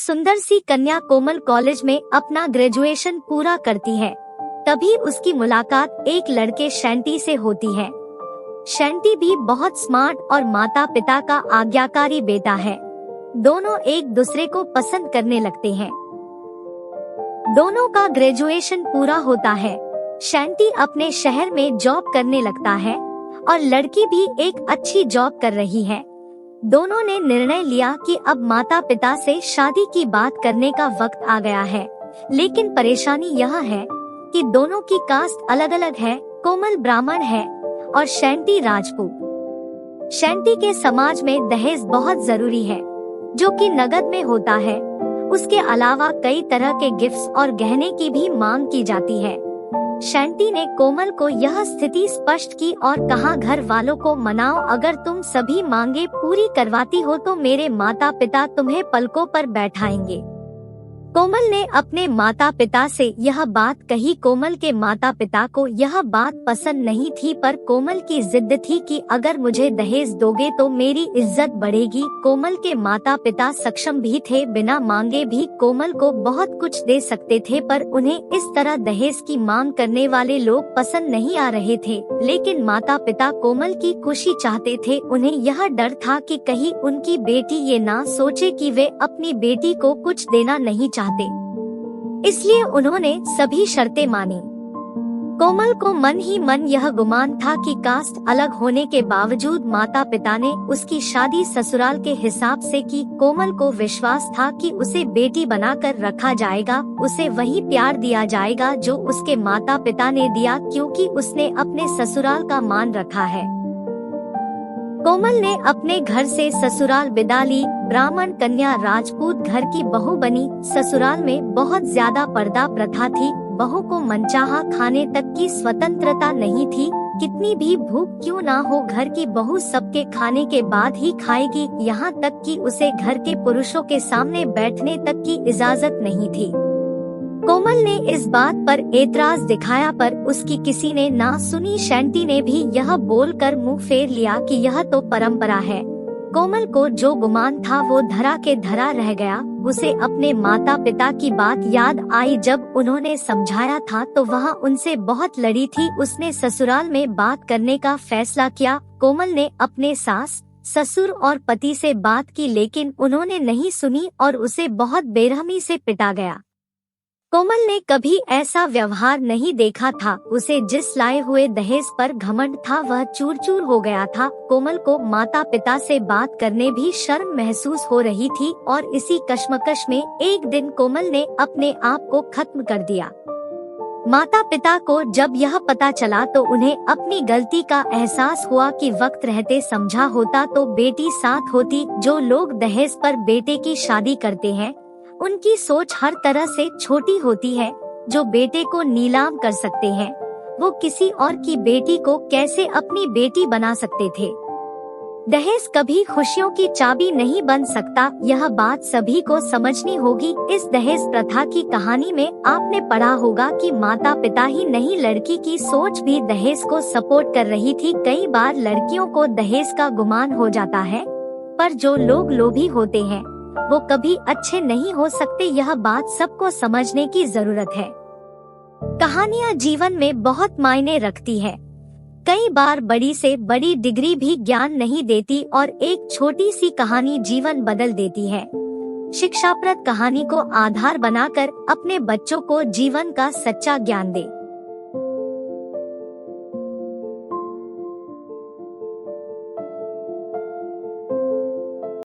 सुंदर सी कन्या कोमल कॉलेज में अपना ग्रेजुएशन पूरा करती है। तभी उसकी मुलाकात एक लड़के शैंटी से होती है। शैंटी भी बहुत स्मार्ट और माता पिता का आज्ञाकारी बेटा है। दोनों एक दूसरे को पसंद करने लगते हैं। दोनों का ग्रेजुएशन पूरा होता है। शैंटी अपने शहर में जॉब करने लगता है और लड़की भी एक अच्छी जॉब कर रही है। दोनों ने निर्णय लिया कि अब माता पिता से शादी की बात करने का वक्त आ गया है। लेकिन परेशानी यह है कि दोनों की कास्ट अलग अलग है। कोमल ब्राह्मण है और शैंटी राजपूत। शैंटी के समाज में दहेज बहुत जरूरी है, जो कि नगद में होता है। उसके अलावा कई तरह के गिफ्ट्स और गहने की भी मांग की जाती है। शैंटी ने कोमल को यह स्थिति स्पष्ट की और कहा, घर वालों को मनाओ, अगर तुम सभी मांगे पूरी करवाती हो तो मेरे माता पिता तुम्हें पलकों पर बैठाएंगे। कोमल ने अपने माता पिता से यह बात कही। कोमल के माता पिता को यह बात पसंद नहीं थी, पर कोमल की जिद थी कि अगर मुझे दहेज दोगे तो मेरी इज्जत बढ़ेगी। कोमल के माता पिता सक्षम भी थे, बिना मांगे भी कोमल को बहुत कुछ दे सकते थे, पर उन्हें इस तरह दहेज की मांग करने वाले लोग पसंद नहीं आ रहे थे। लेकिन माता पिता कोमल की खुशी चाहते थे। उन्हें यह डर था कि कहीं उनकी बेटी ये ना सोचे कि वे अपनी बेटी को कुछ देना नहीं चाहते, इसलिए उन्होंने सभी शर्तें मानी। कोमल को मन ही मन यह गुमान था कि कास्ट अलग होने के बावजूद माता पिता ने उसकी शादी ससुराल के हिसाब से की। कोमल को विश्वास था कि उसे बेटी बनाकर रखा जाएगा, उसे वही प्यार दिया जाएगा जो उसके माता पिता ने दिया, क्योंकि उसने अपने ससुराल का मान रखा है। कोमल ने अपने घर से ससुराल विदा ली। ब्राह्मण कन्या राजपूत घर की बहू बनी। ससुराल में बहुत ज्यादा पर्दा प्रथा थी। बहू को मनचाहा खाने तक की स्वतंत्रता नहीं थी। कितनी भी भूख क्यों ना हो, घर की बहू सबके खाने के बाद ही खाएगी। यहाँ तक कि उसे घर के पुरुषों के सामने बैठने तक की इजाजत नहीं थी। कोमल ने इस बात पर एतराज दिखाया, पर उसकी किसी ने ना सुनी। शैंटी ने भी यह बोलकर मुंह फेर लिया कि यह तो परंपरा है। कोमल को जो गुमान था वो धरा के धरा रह गया। उसे अपने माता पिता की बात याद आई। जब उन्होंने समझाया था तो वह उनसे बहुत लड़ी थी। उसने ससुराल में बात करने का फैसला किया। कोमल ने अपने सास, ससुर और पति से बात की, लेकिन उन्होंने नहीं सुनी और उसे बहुत बेरहमी से पिटा गया। कोमल ने कभी ऐसा व्यवहार नहीं देखा था। उसे जिस लाए हुए दहेज पर घमंड था वह चूर चूर हो गया था। कोमल को माता पिता से बात करने भी शर्म महसूस हो रही थी और इसी कश्मकश में एक दिन कोमल ने अपने आप को खत्म कर दिया। माता पिता को जब यह पता चला तो उन्हें अपनी गलती का एहसास हुआ कि वक्त रहते समझा होता तो बेटी साथ होती। जो लोग दहेज पर बेटे की शादी करते हैं उनकी सोच हर तरह से छोटी होती है। जो बेटे को नीलाम कर सकते हैं वो किसी और की बेटी को कैसे अपनी बेटी बना सकते थे। दहेज कभी खुशियों की चाबी नहीं बन सकता, यह बात सभी को समझनी होगी। इस दहेज प्रथा की कहानी में आपने पढ़ा होगा कि माता पिता ही नहीं, लड़की की सोच भी दहेज को सपोर्ट कर रही थी। कई बार लड़कियों को दहेज का गुमान हो जाता है, पर जो लोग लोभी होते हैं वो कभी अच्छे नहीं हो सकते। यह बात सबको समझने की जरूरत है। कहानियाँ जीवन में बहुत मायने रखती है। कई बार बड़ी से बड़ी डिग्री भी ज्ञान नहीं देती और एक छोटी सी कहानी जीवन बदल देती है। शिक्षाप्रद कहानी को आधार बनाकर अपने बच्चों को जीवन का सच्चा ज्ञान दे।